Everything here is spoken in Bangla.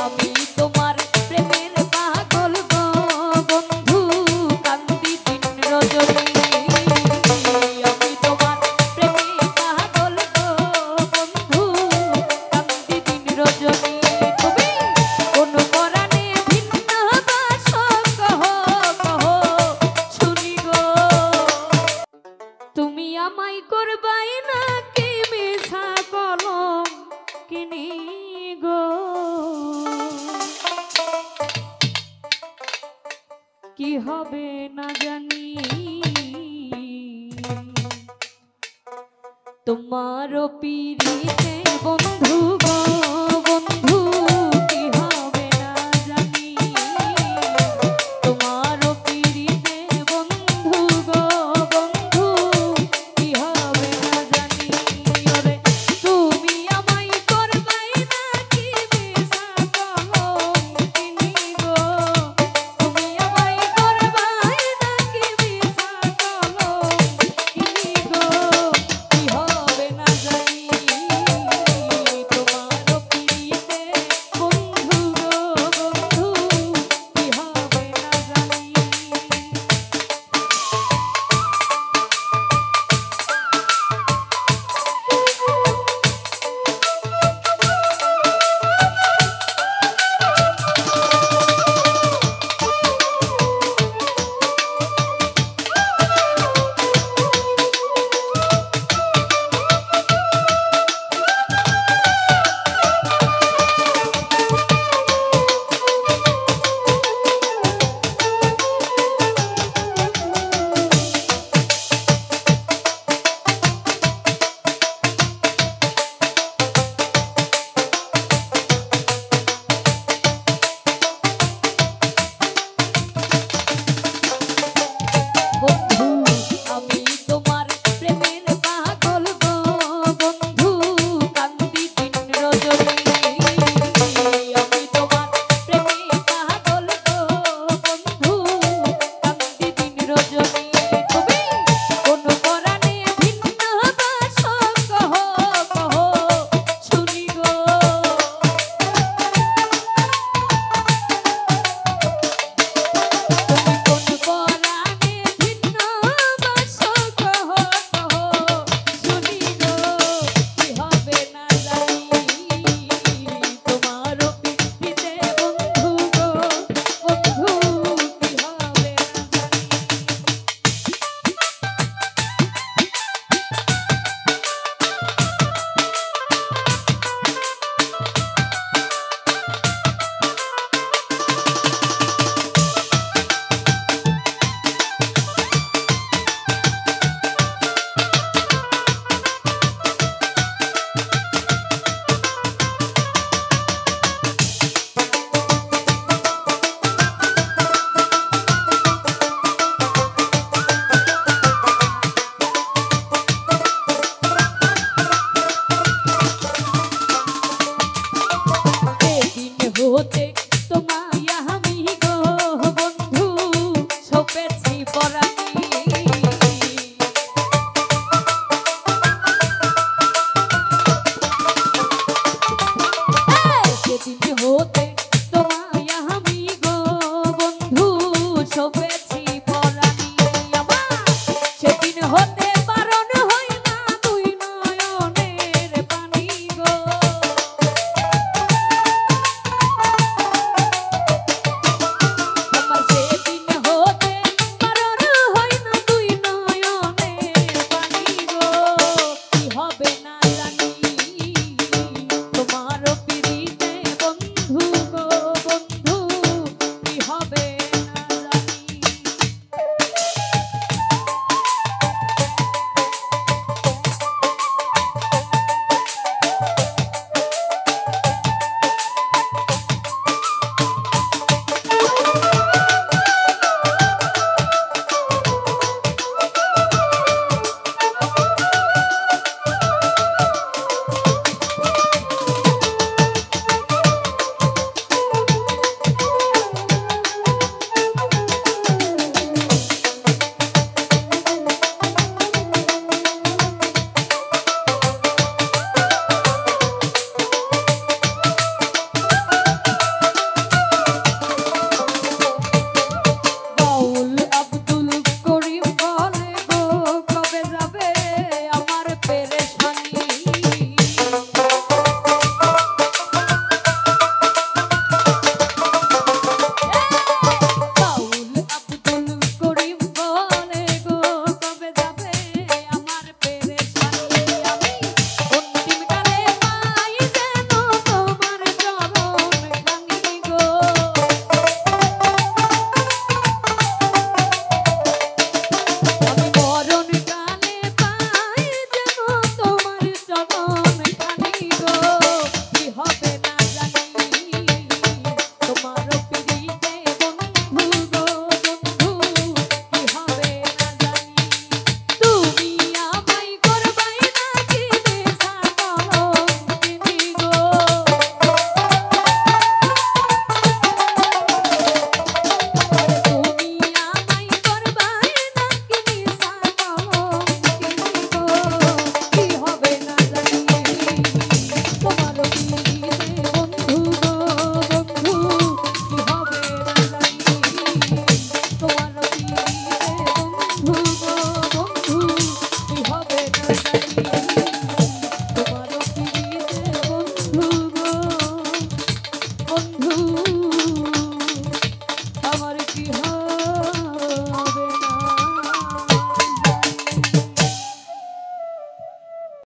আমি তোমার প্রেমের পাগল গো বন্ধু কান্দি দিন রজনী আমি তোমার প্রেমের পাগল গো বন্ধু কান্দি দিন রজনী তুমি কোন পরাণে ভিন্ন বাস কহ কহ শুনি গো তুমি আমায় করবাই নাকি মিছা কলম কিনি গো কি হবে না জানি তোমারও পিরিতে বন্ধু গো বন্ধু কি হবে না জানি তোমারও পিরিতে বন্ধু গো বন্ধু কি হবে না জানি ওরে তুমি আমায় করবাই নাকি মিছা কলম কিনি গো তুমি আমায় করবাই নাকি মিছা কলম কিনি গো কি হবে না জানি তোমারও পিরিতে বন্ধু গো বন্ধু কি হবে না জানি বন্ধু আমি তোমার প্রেমের পাগল গো বন্ধু কান্দি দিন রজনী আমি তোমার প্রেমের পাগল গো বন্ধু কান্দি দিন রজনী তুমি কোন পরাণে ভিন্ন বাস কহ কহ শুনি গো তুমি কোন পরাণে ভিন্ন বাস কহ কহ শুনি গো কি হবে না জানি তোমারও পিরিতে বন্ধু গো বন্ধু কি হবে না জানি সেদিন হতে তোমায় আমি গো বন্ধু সপেছি পরাণী সেদিন হতে